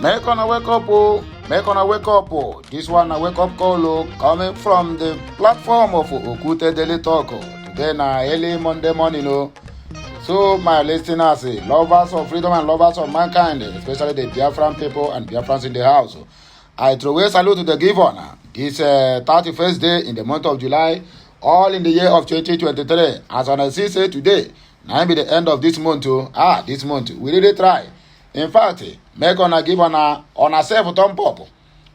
Make una wake up, oh. Make una wake up, oh. This one a wake up call, oh, coming from the platform of Okute Daily Talk. Today na early Monday morning, oh. So my listeners, lovers of freedom and lovers of mankind, especially the Biafran people and Biafrans in the house, I throw a salute to the giver. This 31st day in the month of July, all in the year of 2023. As I see say today, now be the end of this month. This month we really try. In fact, make on a give on a self thumb up.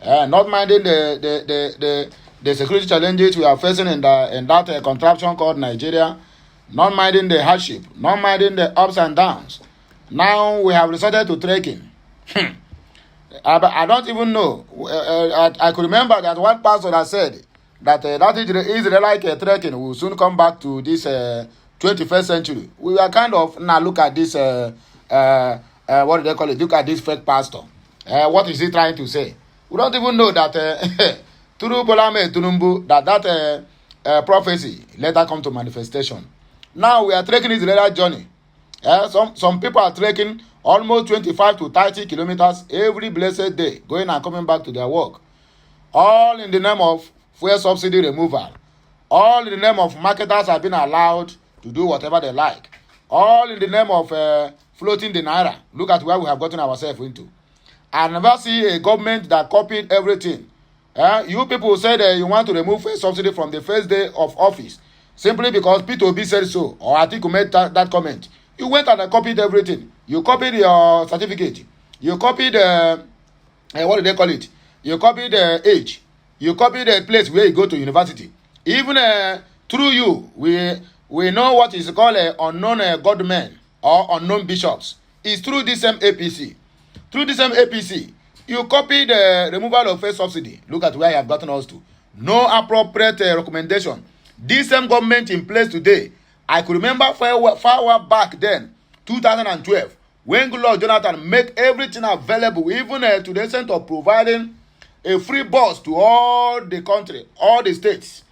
Not minding the security challenges we are facing in that contraption called Nigeria. Not minding the hardship, not minding the ups and downs. Now we have resorted to trekking. I don't even know. I could remember that one pastor that said that that Israelite trekking will soon come back to this 21st century. We are kind of now look at this. What do they call it? Look at this fake pastor. What is he trying to say? We don't even know that through Bolame Tunumbu that prophecy later come to manifestation. Now we are trekking Israelite journey. Some people are trekking almost 25 to 30 kilometers every blessed day, going and coming back to their work. All in the name of fuel subsidy removal. All in the name of marketers have been allowed to do whatever they like. All in the name of floating the naira. Look at where we have gotten ourselves into. I never see a government that copied everything. You people said you want to remove fuel subsidy from the first day of office simply because P2B said so, or I think you made that comment. You went and copied everything. You copied your certificate. You copied what do they call it? You copied the age. You copied the place where you go to university. Even through you, we know what is called unknown godmen or unknown bishops. It's through this same APC. Through this same APC, you copied the removal of fuel subsidy. Look at where you have gotten us to. No appropriate recommendation. This same government in place today, I could remember far back then, 2012, when Goodluck Jonathan made everything available, even to the extent of providing a free bus to all the country, all the states,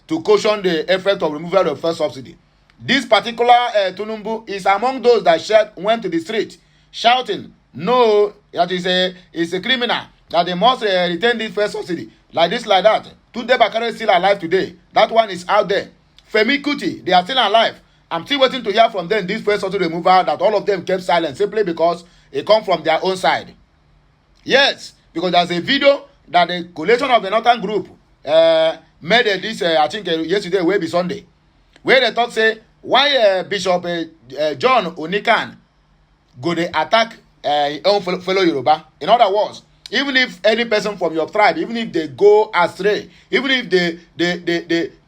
to caution the effect of removal of fuel subsidy. This particular Tunumbu is among those that went to the street shouting, no, that is a criminal, that they must retain this fuel subsidy, like this, like that. Tunde Bakare is still alive today. That one is out there. Femi Kuti, they are still alive. I'm still waiting to hear from them this fuel subsidy removal, that all of them kept silent simply because it come from their own side. Yes, because there's a video that the coalition of the Northern Group made this, I think yesterday, maybe Sunday, where they thought say, why Bishop John Onikan go they attack own fellow Yoruba? In other words, even if any person from your tribe, even if they go astray, even if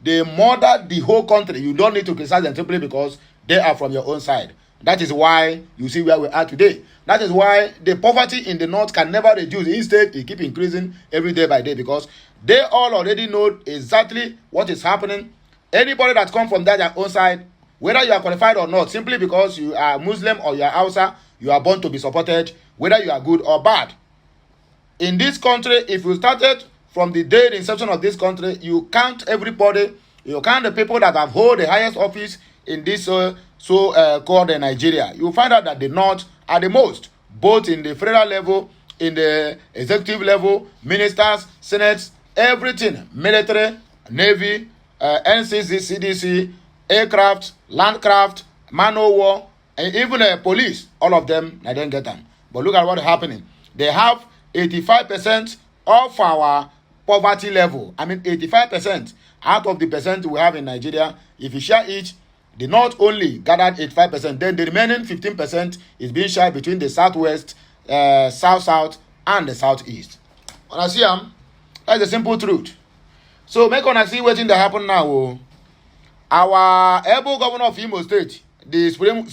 they murder the whole country, you don't need to criticize them simply because they are from your own side. That is why you see where we are today. That is why the poverty in the north can never reduce. Instead, it keep increasing every day by day because they all already know exactly what is happening. Anybody that comes from their own side, whether you are qualified or not, simply because you are Muslim or you are Hausa, you are born to be supported, whether you are good or bad. In this country, if you started from the day the inception of this country, you count everybody, you count the people that have hold the highest office in this called Nigeria. You find out that the North are the most, both in the federal level, in the executive level, ministers, senates, everything, military, navy, NCC, CDC, aircraft, landcraft, man o' war, and even police. All of them, I didn't get them. But look at what is happening. They have 85% of our poverty level. I mean 85% out of the percent we have in Nigeria. If you share each, they not only gathered 85%, then the remaining 15% is being shared between the southwest, south, and the southeast. When I see them, that's the simple truth. So make on see what's in the happen now. Our able governor of Imo State, the Supreme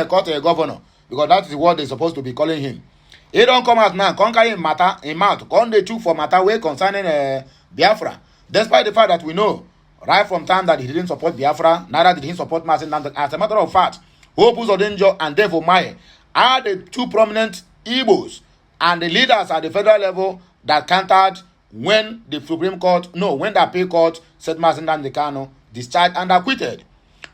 Court governor, because that is what they're supposed to be calling him. He don't come out now, can't carry matter in mouth, can't they choose for matter way concerning Biafra. Despite the fact that we know, right from time that he didn't support Biafra, neither did he support MAZI. As a matter of fact, UZODINJO and Dave Omaye are the two prominent Igbos and the leaders at the federal level that countered when the appeal court said MAZI discharged and acquitted.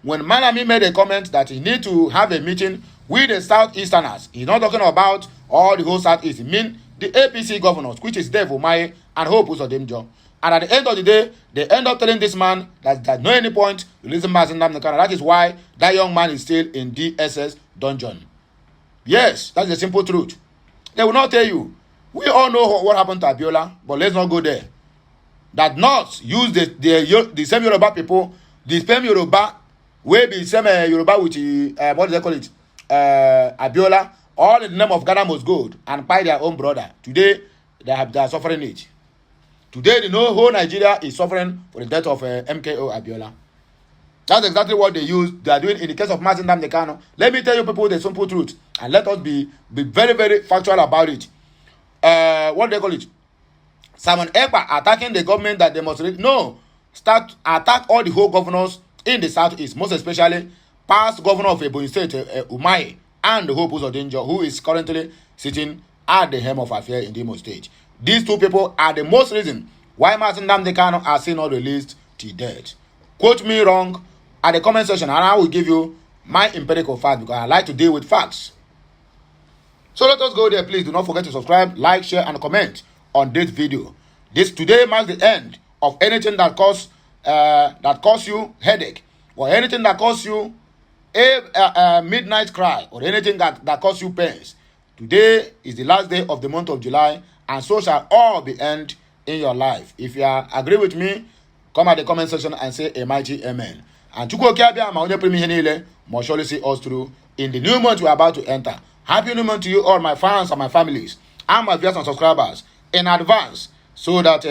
When Malami made a comment that he need to have a meeting We the Southeasterners, he's not talking about all the whole Southeast. He means the APC governors, which is Dave Umahi and Hope UZODINJO. And at the end of the day, they end up telling this man that there's no any point releasing Mazi Nnamdi Kanu. That is why that young man is still in DSS dungeon. Yes, that's the simple truth. They will not tell you. We all know what happened to Abiola, but let's not go there. That North use the same Yoruba people, the same Yoruba, will be same Yoruba with what do they call it? Abiola, all in the name of Ghana must go and buy their own brother. Today, they are suffering it. Today, the whole Nigeria is suffering for the death of MKO Abiola. That's exactly what they are doing in the case of Mazi Nnamdi Kanu. Let me tell you people the simple truth, and let us be very, very factual about it. What do they call it? Simon Ekpa attacking the government that they must start attack all the whole governors in the Southeast, most especially past governor of Ebonyi State, Umahi, and the Hope UZODINJO, who is currently sitting at the helm of affairs in the IMO state. These two people are the most reason why Mazi Nnamdi Kanu are still not released till death. Quote me wrong at the comment section, and I will give you my empirical fact, because I like to deal with facts. So let us go there. Please do not forget to subscribe, like, share, and comment on this video. This today marks the end of anything that cause you headache, or anything that cause you a midnight cry, or anything that cause you pains. Today is the last day of the month of July, and so shall all be end in your life. If you agree with me, come at the comment section and say a mighty amen. And Chukwu Okiabia ma onye pụrụ ihe niile must surely see us through in the new month we are about to enter. Happy new month to you, all my fans and my families, and my viewers and subscribers in advance, so that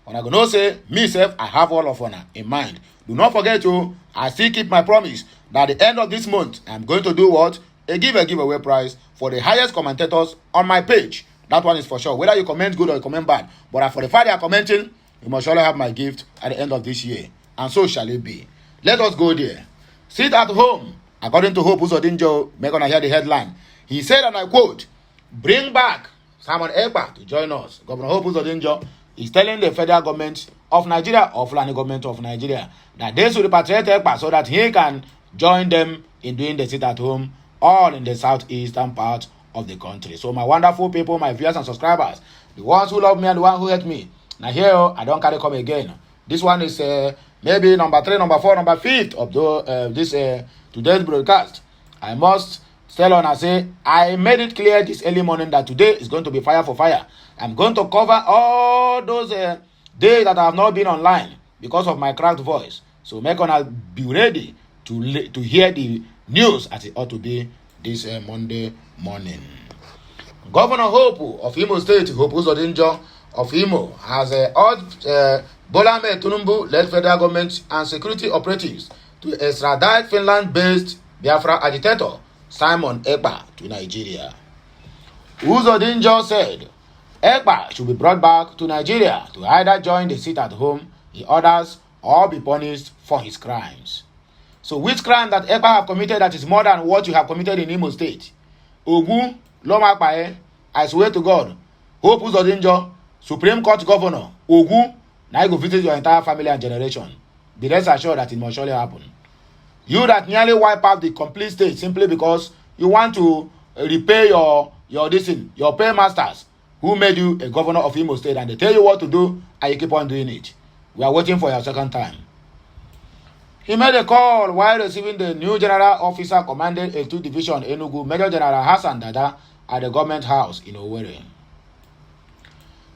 when I go no say, myself, I have all of honor in mind. Do not forget to, I still keep my promise that at the end of this month, I'm going to do what? A giveaway prize for the highest commentators on my page. That one is for sure. Whether you comment good or you comment bad. But for the fact they are commenting, you must surely have my gift at the end of this year. And so shall it be. Let us go there. Sit at home. According to Hope UZODINJO, we're going to hear the headline. He said, and I quote, bring back Simon Ekpa to join us. Governor Hope UZODINJO is telling the federal government of Nigeria, or Fulani government of Nigeria, that they should repatriate Ekpa so that he can join them in doing the sit at home, all in the southeastern part of the country. So my wonderful people, my viewers and subscribers, the ones who love me and the ones who hate me, now here I don't carry come again. This one is maybe number 3, number 4, number 5 of this today's broadcast. I must tell on and say, I made it clear this early morning that today is going to be fire for fire. I'm going to cover all those days that I have not been online because of my cracked voice. So make on be ready to hear the news as it ought to be this Monday morning. Governor Hope of Imo State, Hope UZODINJO of Imo, has urged Bola Ahmed Tinubu-led federal government and security operatives to extradite Finland-based Biafran agitator Simon Ekpa to Nigeria. UZODINJO said Ekpa should be brought back to Nigeria to either join the sit-at-home he orders or be punished for his crimes. So which crime that Ekpa have committed that is more than what you have committed in Imo State? Ogu, Loma Pae, I swear to God, Hope UZODINJO, Supreme Court Governor, Ogu, now you go visit your entire family and generation. Be rest assured that it must surely happen. You that nearly wipe out the complete state simply because you want to repay your paymasters who made you a governor of Imo State, and they tell you what to do and you keep on doing it. We are waiting for your second time. He made a call while receiving the new general officer commanding a 2 division Enugu, Major General Hassan Dada, at the government house in Owerri.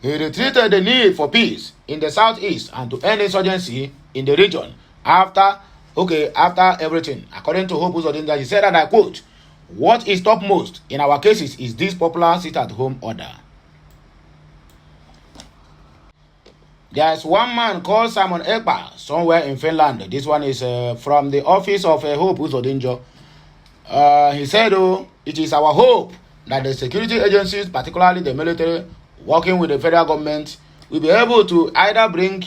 He retreated the need for peace in the southeast and to end insurgency in the region after everything. According to Hope UZODINJO, he said, and I quote, what is topmost in our cases is this popular sit-at-home order. There is one man called Simon Ekpa somewhere in Finland. This one is from the office of Hope UZODINJO. He said, it is our hope that the security agencies, particularly the military, working with the federal government, will be able to either bring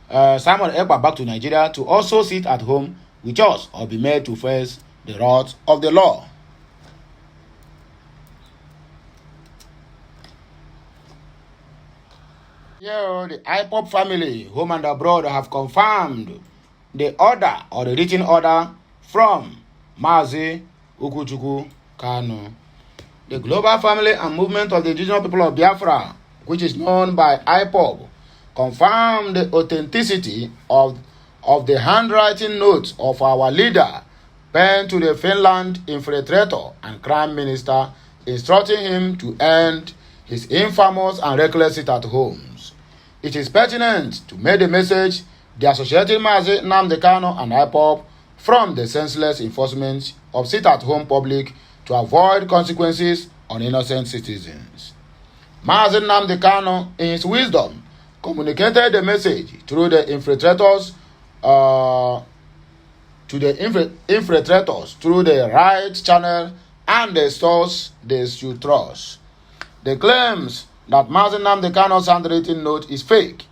Simon Ekpa back to Nigeria to also sit at home with us or be made to face the wrath of the law. Here, the IPOB family, home and abroad, have confirmed the order or the written order from MAZI Ukuchukwu Kanu. The global family and movement of the indigenous people of Biafra, which is known by IPOB, confirmed the authenticity of the handwriting notes of our leader penned to the Finland infiltrator and crime minister, instructing him to end his infamous and reckless sit-at-homes. It is pertinent to make the message the associated MAZI, Nnamdi Kanu, and IPOB from the senseless enforcement of sit-at-home public to avoid consequences on innocent citizens. MAZI Nnamdi Kanu, in his wisdom, communicated the message through the infiltrators through the right channel and the source they should trust. The claims that MAZI Nnamdi Kanu's handwritten note is fake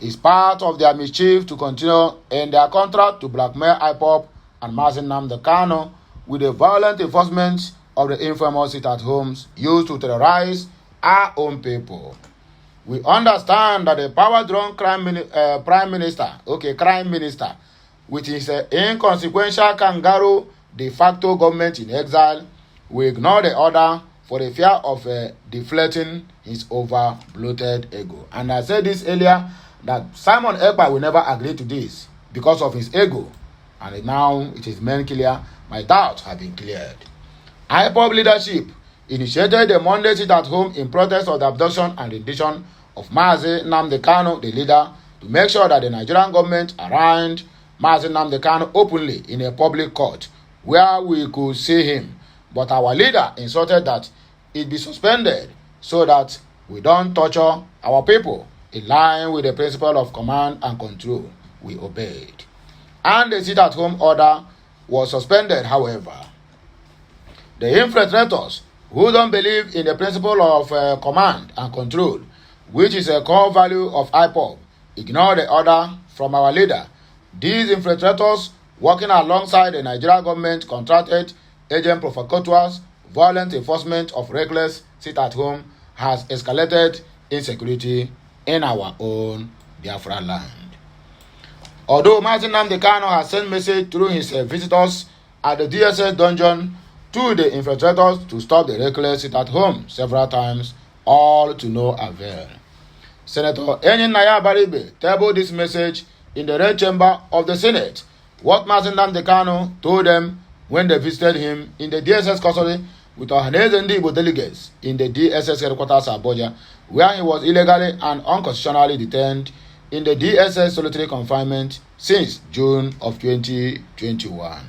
is part of their mischief to continue in their contract to blackmail IPOB and MAZI Nnamdi Kanu with the violent enforcement of the infamous sit-at-homes used to terrorize our own people. We understand that the power-drunk crime minister, with his inconsequential kangaroo de facto government in exile, will ignore the order for the fear of deflating his over-bloated ego. And I said this earlier, that Simon Ekpa will never agree to this because of his ego. And now it is made clear, my doubts have been cleared. IPOB leadership initiated the Monday sit-at-home in protest of the abduction and rendition of MAZI Nnamdi Kanu, the leader, to make sure that the Nigerian government arraigned MAZI Nnamdi Kanu openly in a public court where we could see him. But our leader instructed that it be suspended so that we don't torture our people in line with the principle of command and control. We obeyed. And the sit-at-home order was suspended, however. The infiltrators who don't believe in the principle of command and control, which is a core value of IPOB, ignore the order from our leader. These infiltrators, working alongside the Nigerian government, contracted agent provocateurs, violent enforcement of reckless sit-at-home has escalated insecurity in our own Biafran land. Although MAZI Nnamdi Kanu has sent message through his visitors at the DSS dungeon to the infiltrators to stop the reckless sit-at-home several times, all to no avail. Senator Enyinnaya Baribe tabled this message in the Red Chamber of the Senate. What MAZI Nnamdi Kanu told them when they visited him in the DSS custody with Ohaneze Ndi Igbo delegates in the DSS headquarters at Abuja, where he was illegally and unconstitutionally detained in the DSS solitary confinement since June of 2021.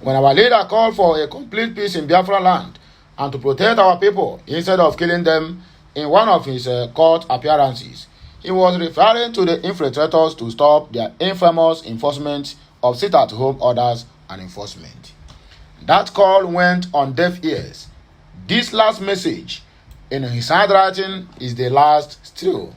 When our leader called for a complete peace in Biafra land and to protect our people instead of killing them in one of his court appearances, he was referring to the infiltrators to stop their infamous enforcement of sit-at-home orders and enforcement. That call went on deaf ears. This last message in his handwriting is the last still.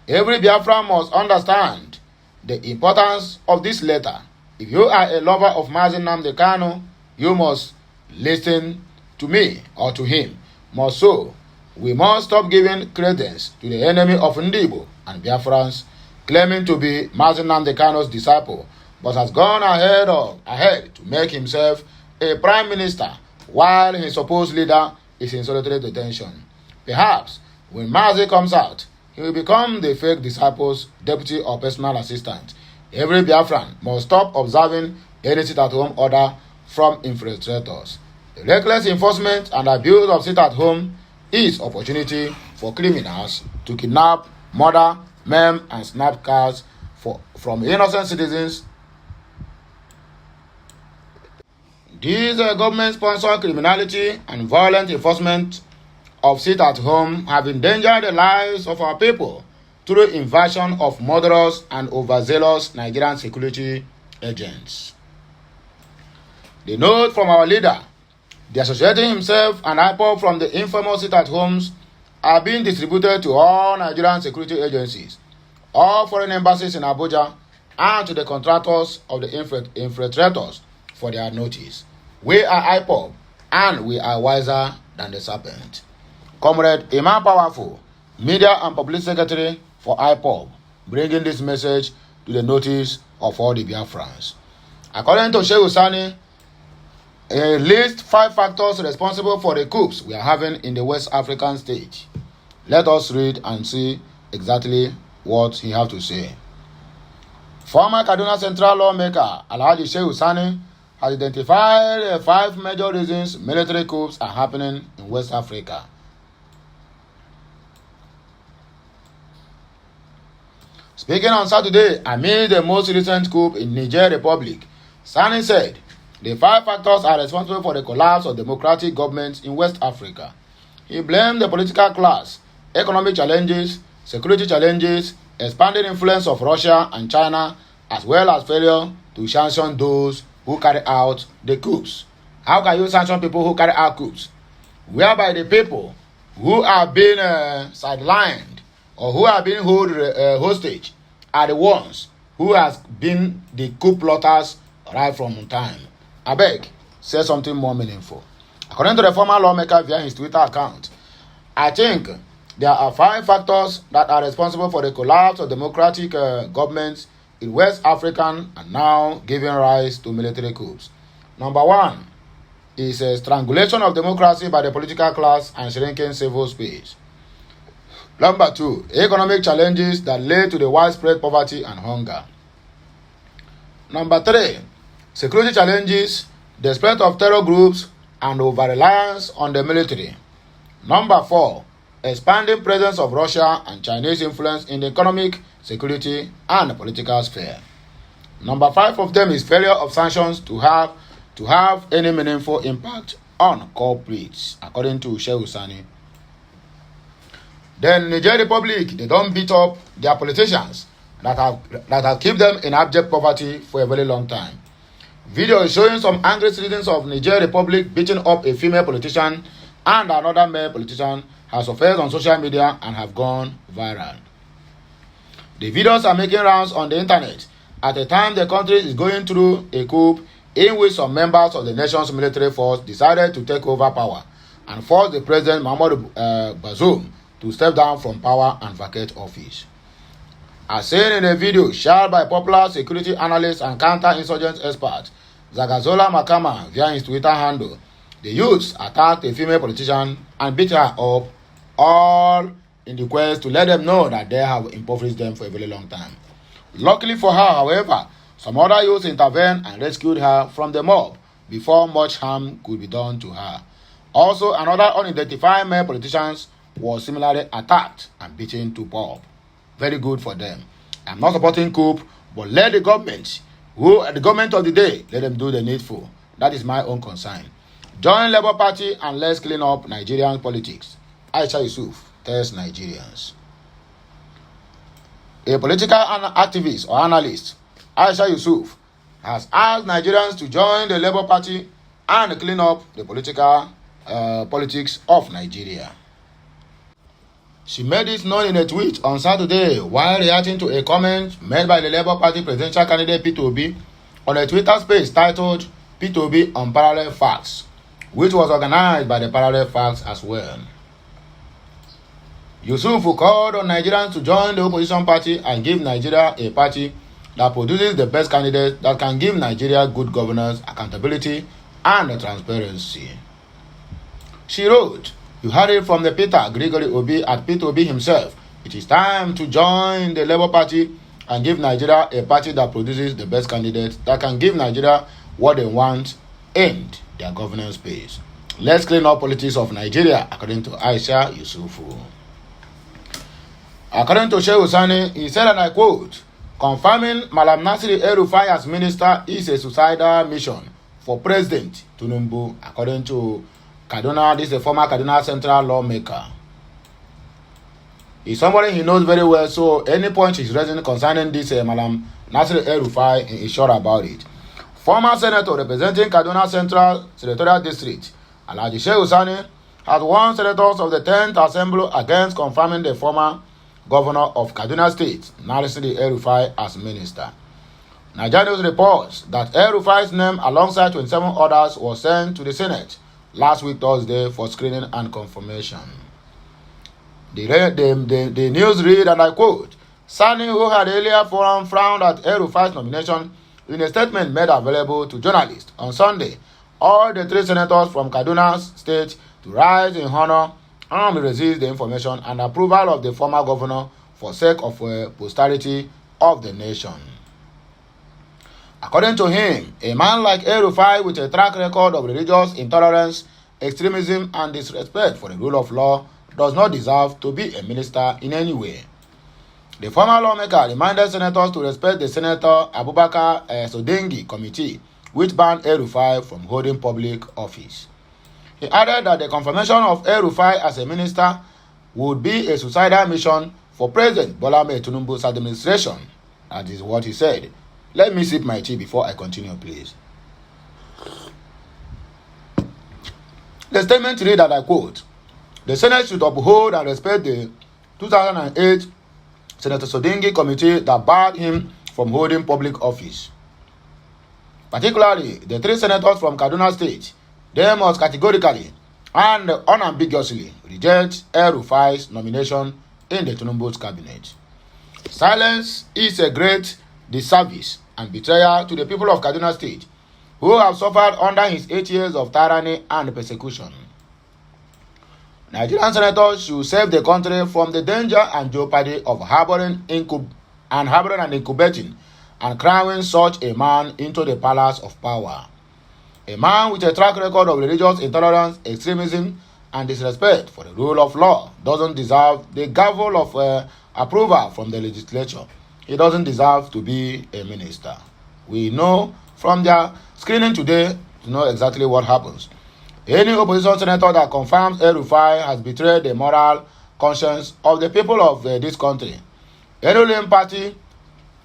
Every Biafran must understand the importance of this letter. If you are a lover of MAZI Nnamdi Kanu, you must listen to me or to him. More so, we must stop giving credence to the enemy of Ndibo and Biafrans, claiming to be MAZI Nnamdi Kanu's disciple, but has gone ahead to make himself a prime minister while his supposed leader is in solitary detention. Perhaps when MAZI comes out, he will become the fake disciple's deputy or personal assistant. Every Biafran must stop observing any sit-at-home order from infiltrators. The reckless enforcement and abuse of sit-at-home is opportunity for criminals to kidnap, murder, maim, and snatch cars from innocent citizens. These government-sponsored criminality and violent enforcement of sit-at-home have endangered the lives of our people through invasion of murderous and overzealous Nigerian security agents. The note from our leader, dissociating himself and IPOB from the infamous sit-at-homes, are being distributed to all Nigerian security agencies, all foreign embassies in Abuja, and to the contractors of the infiltrators for their notice. We are IPOB, and we are wiser than the serpent. Comrade Iman Powerful, Media and Public Secretary for IPOB, bringing this message to the notice of all the Biafrans. According to Sheikh Usani, list 5 factors responsible for the coups we are having in the West African stage. Let us read and see exactly what he has to say. Former Kaduna Central lawmaker Alhaji Shehu Sani has identified 5 major reasons military coups are happening in West Africa. Speaking on Saturday amid the most recent coup in Niger Republic, Sani said the 5 factors are responsible for the collapse of democratic governments in West Africa. He blamed the political class, economic challenges, security challenges, expanding influence of Russia and China, as well as failure to sanction those who carry out the coups. How can you sanction people who carry out coups? Whereby the people who are being sidelined or who are being held hostage are the ones who has been the coup plotters right from time. I beg, say something more meaningful. According to the former lawmaker via his Twitter account, I think there are 5 factors that are responsible for the collapse of democratic governments in West Africa and now giving rise to military coups. Number 1 is a strangulation of democracy by the political class and shrinking civil space. Number 2, economic challenges that led to the widespread poverty and hunger. Number 3, security challenges, the spread of terror groups, and over-reliance on the military. Number 4, expanding presence of Russia and Chinese influence in the economic, security, and political sphere. Number 5 of them is failure of sanctions to have any meaningful impact on culprits, according to Shehu Sani. Then Niger Republic, they don't beat up their politicians that have kept them in abject poverty for a very long time. Video is showing some angry citizens of Niger Republic beating up a female politician and another male politician has surfaced on social media and have gone viral. The videos are making rounds on the internet at a time the country is going through a coup in which some members of the nation's military force decided to take over power and force the President Muhammadu Bazoum to step down from power and vacate office. As seen in a video shared by popular security analyst and counter-insurgent expert Zagazola Makama via his Twitter handle, the youths attacked a female politician and beat her up, all in the quest to let them know that they have impoverished them for a very long time. Luckily for her, however, some other youths intervened and rescued her from the mob before much harm could be done to her. Also, another unidentified male politician was similarly attacked and beaten to pulp. Very good for them. I'm not supporting coup, but let the government of the day, let them do the needful. That is my own concern. Join Labour Party and let's clean up Nigerian politics. Aisha Yusuf tells Nigerians. A political activist or analyst, Aisha Yusuf, has asked Nigerians to join the Labour Party and clean up the politics of Nigeria. She made this known in a tweet on Saturday while reacting to a comment made by the Labour Party presidential candidate P2B on a Twitter space titled P2B on Parallel Facts, which was organized by the Parallel Facts as well. Yusuf called on Nigerians to join the opposition party and give Nigeria a party that produces the best candidate that can give Nigeria good governance, accountability, and transparency. She wrote, "You heard it from the Peter Gregory Obi at P2B himself. It is time to join the Labour Party and give Nigeria a party that produces the best candidate that can give Nigeria what they want in their governance space. Let's clean up politics of Nigeria," according to Aisha Yusufu. According to Shehu Sani, he said, and I quote, "Confirming Malam Nasir El-Rufai as minister is a suicidal mission for President Tinubu," according to Kaduna. This is a former Kaduna Central lawmaker. He's somebody he knows very well, so any point he's raising concerning this Malam Nasir El-Rufai, he's sure about it. Former senator representing Kaduna Central Senatorial District, Alhaji Shehu Sani, has warned senators of the 10th Assembly against confirming the former governor of Kaduna State, Nasir El-Rufai, as minister. Nigeria News reports that El-Rufai's name alongside 27 others was sent to the Senate last week Thursday for screening and confirmation. The news read, and I quote, "Sani, who had earlier frowned at El-Rufai's nomination, in a statement made available to journalists on Sunday, all the 3 senators from Kaduna State to rise in honor and resist the information and approval of the former governor for sake of posterity of the nation. According to him, a man like El-Rufai with a track record of religious intolerance, extremism, and disrespect for the rule of law does not deserve to be a minister in any way. The former lawmaker reminded senators to respect the Senator Abubakar UZODINJO committee, which banned El-Rufai from holding public office. He added that the confirmation of El-Rufai as a minister would be a suicidal mission for President Bola Ahmed Tinubu's administration. That is what he said. Let me sip my tea before I continue, please. The statement read that I quote, "The Senate should uphold and respect the 2008 Senator UZODINJO committee that barred him from holding public office. Particularly, the 3 senators from Kaduna State, they must categorically and unambiguously reject El-Rufai's nomination in the Tinubu's cabinet. Silence is a great disservice and betrayal to the people of Kaduna State, who have suffered under his 8 years of tyranny and persecution. Nigerian senators should save the country from the danger and jeopardy of harboring and incubating and crowning such a man into the palace of power. A man with a track record of religious intolerance, extremism, and disrespect for the rule of law doesn't deserve the gavel of approval from the legislature. He doesn't deserve to be a minister. We know from their screening today to know exactly what happens. Any opposition senator that confirms El-Rufai has betrayed the moral conscience of the people of this country. Any ruling party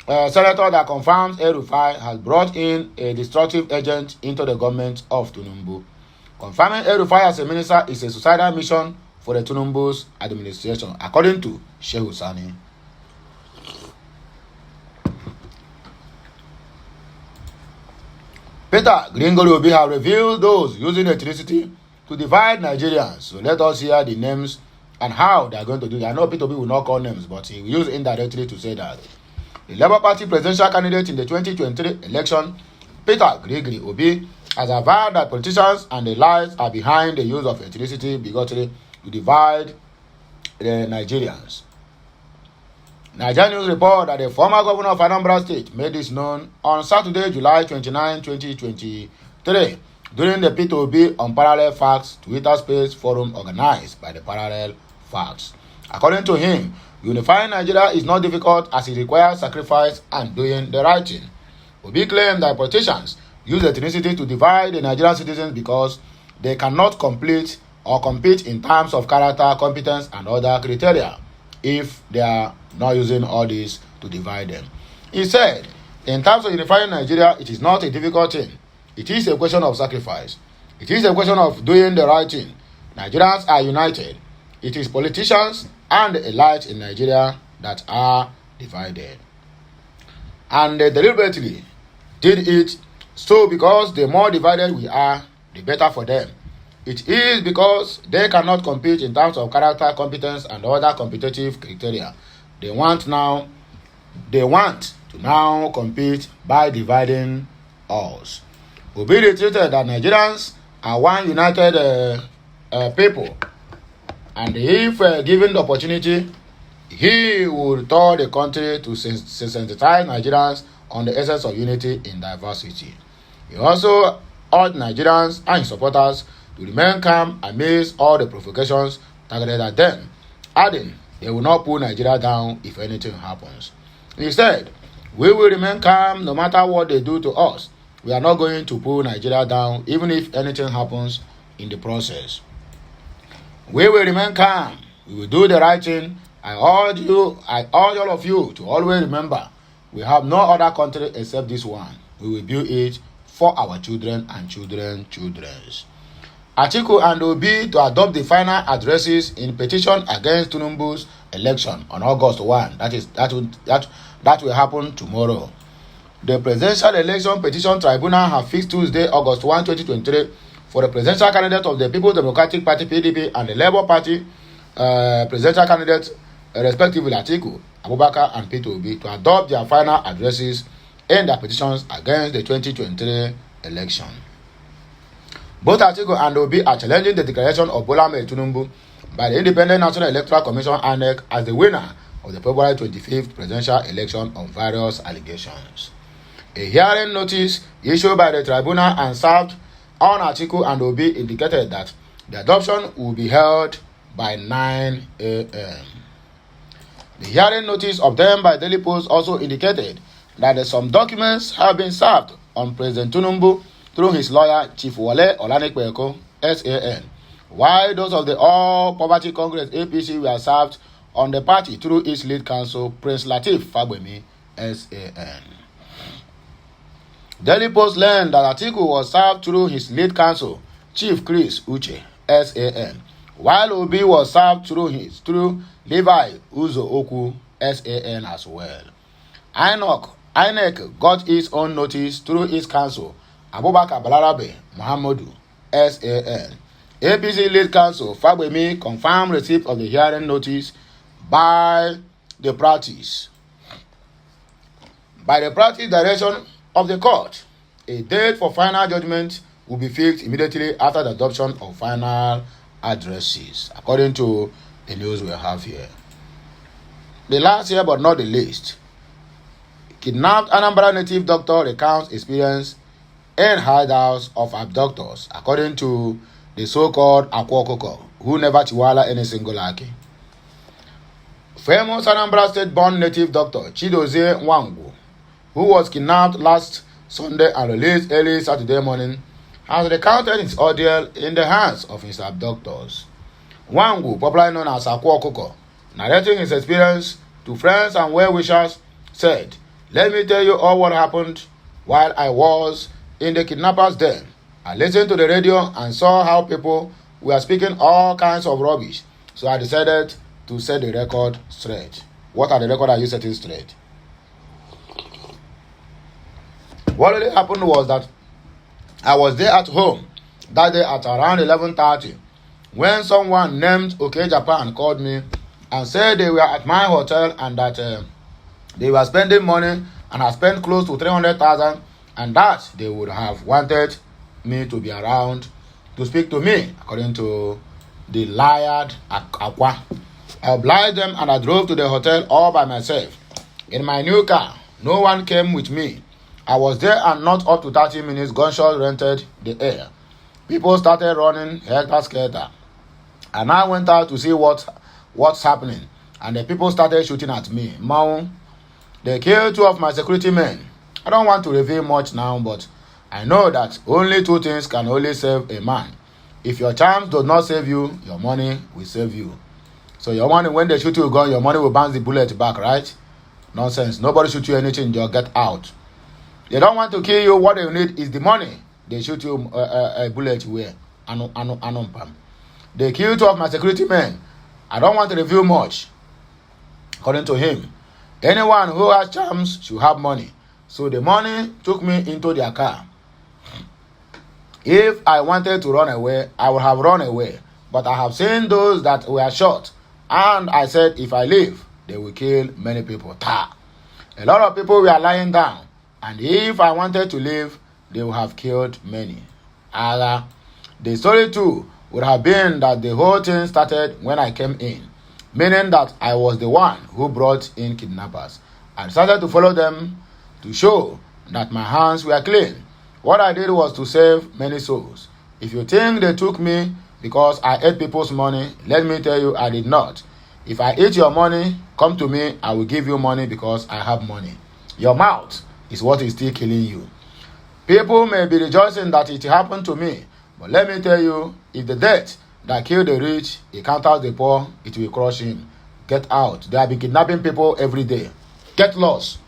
senator that confirms El-Rufai has brought in a destructive agent into the government of Tinubu. Confirming El-Rufai as a minister is a suicidal mission for the Tinubu's administration, according to Shehu Sani. Peter Gringori have revealed those using electricity to divide Nigerians. So let us hear the names and how they are going to do that. I know Peter will not call names, but he will use indirectly to say that. The Labour Party presidential candidate in the 2023 election, Peter Gregory Obi, has avowed that politicians and the lies are behind the use of electricity bigotry to divide the Nigerians. Nigerian News report that the former governor of Anambra State made this known on Saturday, July 29, 2023, during the P2B on Parallel Facts Twitter Space forum organized by the Parallel Facts. According to him, unifying Nigeria is not difficult as it requires sacrifice and doing the right thing. Obi claimed that politicians use ethnicity to divide the Nigerian citizens because they cannot compete in terms of character, competence, and other criteria if they are not using all this to divide them. He said, in terms of unifying Nigeria, it is not a difficult thing. It is a question of sacrifice. It is a question of doing the right thing. Nigerians are united. It is politicians and elites in Nigeria that are divided. And they deliberately did it so because the more divided we are, the better for them. It is because they cannot compete in terms of character, competence, and other competitive criteria. They want to now compete by dividing us. Obi reiterated that Nigerians are one united people, and if given the opportunity, he would tell the country to sensitize Nigerians on the essence of unity in diversity. He also urged Nigerians and his supporters to remain calm amidst all the provocations targeted at them, adding they will not pull Nigeria down if anything happens. He said, "We will remain calm no matter what they do to us. We are not going to pull Nigeria down even if anything happens in the process. We will remain calm. We will do the right thing. I urge all of you to always remember, we have no other country except this one. We will build it for our children and children's." Atiku and Obi to adopt the final addresses in petition against Tinubu's election on August 1. That will happen tomorrow. The Presidential Election Petition Tribunal have fixed Tuesday, August 1, 2023, for the presidential candidate of the People's Democratic Party (PDP) and the Labour Party presidential candidates, respectively Atiku Abubakar and Peter Obi, to adopt their final addresses in their petitions against the 2023 election. Both Atiku and Obi are challenging the declaration of Bola Ahmed Tinubu by the Independent National Electoral Commission (INEC) as the winner of the February 25th presidential election on various allegations. A hearing notice issued by the tribunal and served on Atiku and Obi indicated that the adoption will be held by 9 a.m. The hearing notice obtained by Daily Post also indicated that some documents have been served on President Tinubu through his lawyer Chief Wole Olanipeko, SAN, while those of the All Poverty Congress APC were served on the party through its lead counsel Prince Lateef Fagbemi, SAN. Daily Post learned that Atiku was served through his lead counsel Chief Chris Uche, SAN, while Obi was served through Levi Uzo SAN as well. INEC got its own notice through its counsel Abubakar Balarabe Muhammadu, SAN. APC lead counsel Fagbemi confirmed receipt of the hearing notice by the practice direction of the court. A date for final judgment will be fixed immediately after the adoption of final addresses, according to the news we have here. The last year but not the least, kidnapped Anambra native doctor recounts experience in hideouts of abductors, according to the so-called Akwokoko, who never chiwala any single aki. Famous Anambra State-born native doctor Chidozie Nwangu, who was kidnapped last Sunday and released early Saturday morning, has recounted his ordeal in the hands of his abductors. Nwangu, popularly known as Akwokoko, narrating his experience to friends and well-wishers, said, "Let me tell you all what happened while I was in the kidnappers' den. I listened to the radio and saw how people were speaking all kinds of rubbish, so I decided to set the record straight." What are the records are you setting straight? What really happened was that I was there at home that day at around 11:30 when someone named OK Japan called me and said they were at my hotel and that they were spending money and had spent close to 300,000 and that they would have wanted me to be around to speak to me, according to the liar Akwa. I obliged them and I drove to the hotel all by myself. In my new car, no one came with me. I was there and not up to 30 minutes, gunshots rented the air. People started running helter-skelter. And I went out to see what's happening. And the people started shooting at me. They killed 2 of my security men. I don't want to reveal much now, but I know that only 2 things can only save a man. If your charms does not save you, your money will save you. So your money, when they shoot you a gun, your money will bounce the bullet back, right? Nonsense. Nobody shoot you anything, just get out. They don't want to kill you. What they need is the money. They shoot you a bullet where? They killed 2 of my security men. I don't want to reveal much. According to him, anyone who has charms should have money. So the money took me into their car. If I wanted to run away, I would have run away. But I have seen those that were shot. And I said, if I leave, they will kill many people. A lot of people were lying down. And if I wanted to leave, they would have killed many. The story too would have been that the whole thing started when I came in, meaning that I was the one who brought in kidnappers. I started to follow them to show that my hands were clean. What I did was to save many souls. If you think they took me because I ate people's money, let me tell you I did not. If I eat your money, come to me, I will give you money because I have money. Your mouth is what is still killing you. People may be rejoicing that it happened to me, but let me tell you, if the death that killed the rich encounters the poor, it will crush him. Get out. They have been kidnapping people every day. Get lost.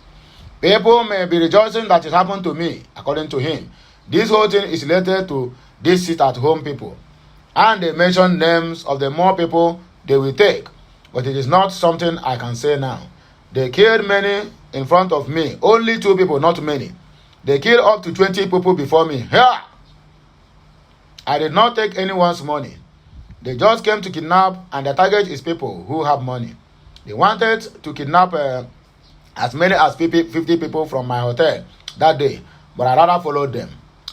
People may be rejoicing that it happened to me, according to him. This whole thing is related to these sit-at-home people. And they mention names of the more people they will take. But it is not something I can say now. They killed many in front of me. Only 2 people, not many. They killed up to 20 people before me. Here! I did not take anyone's money. They just came to kidnap, and the target is people who have money. They wanted to kidnap as many as 50 people from my hotel that day, but I rather followed them.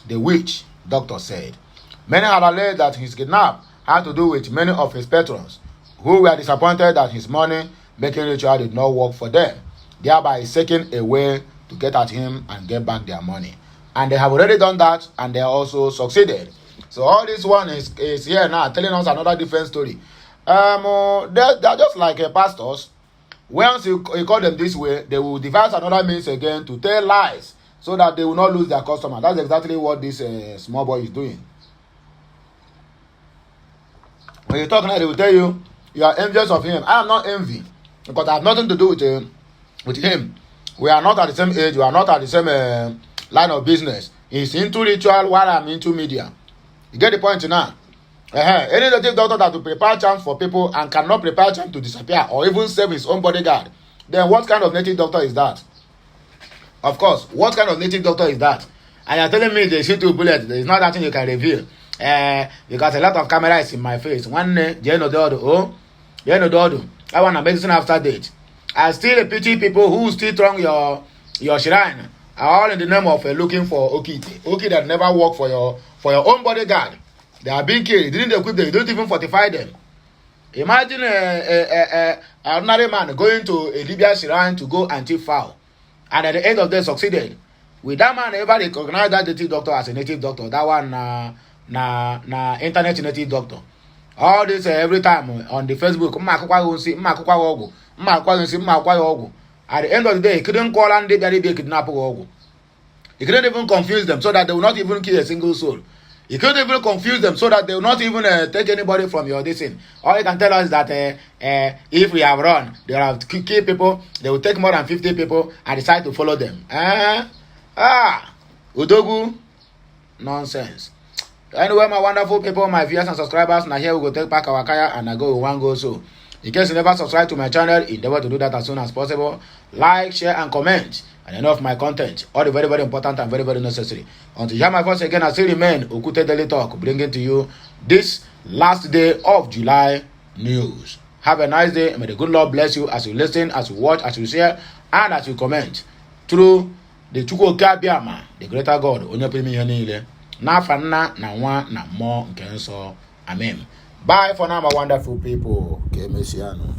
The witch, doctor said. Many had alleged that his kidnap had to do with many of his patrons, who were disappointed that his money-making ritual did not work for them, thereby seeking a way to get at him and get back their money. And they have already done that, and they also succeeded. So all this one is here now telling us another different story. They're just like pastors. Once you call them this way, they will devise another means again to tell lies so that they will not lose their customer. That's exactly what this small boy is doing. When you talk now, they will tell you are envious of him. I am not envy, because I have nothing to do with him. We are not at the same age. We are not at the same line of business. He's into ritual while I'm into media. You get the point now? Any native doctor that will prepare charms for people and cannot prepare charms to disappear or even save his own bodyguard, then what kind of native doctor is that? Of course, what kind of native doctor is that? And you're telling me they shoot 2 bullets. There is not that thing you can reveal. Because a lot of cameras in my face. One day, I want a medicine after date. I still pity people who still throng your shrine, all in the name of looking for Oki that never work for your own bodyguard. They are being killed. You didn't equip them. You don't even fortify them. Imagine an ordinary man going to a Libya shrine to go and thief fowl, and at the end of the day succeeded. Will that man ever recognize that native doctor as a native doctor? That one na internet native doctor. All this every time on the Facebook. At the end of the day, he couldn't call and they kidnap. He couldn't even confuse them so that they will not even kill a single soul. He couldn't even confuse them so that they will not even take anybody from your distance. All you can tell us is that if we have run, they will have kill people, they will take more than 50 people and decide to follow them. Udogu, nonsense. Anyway, my wonderful people, my viewers and subscribers, now here we go take back our kaya and I go with one go. So, in case you never subscribe to my channel, endeavor to do that as soon as possible. Like, share, and comment. And enough of my content, all the very, very important and very, very necessary. Until you hear my voice again, I still remain Okute Daily Talk, bringing to you this last day of July news. Have a nice day, and may the good Lord bless you as you listen, as you watch, as you share, and as you comment. Through the Chukwuka Biama, the greater God, onye pimi yanile, na fanna na wa na mo nke nso. Amen. Bye for now, my wonderful people. Okay, Messiano.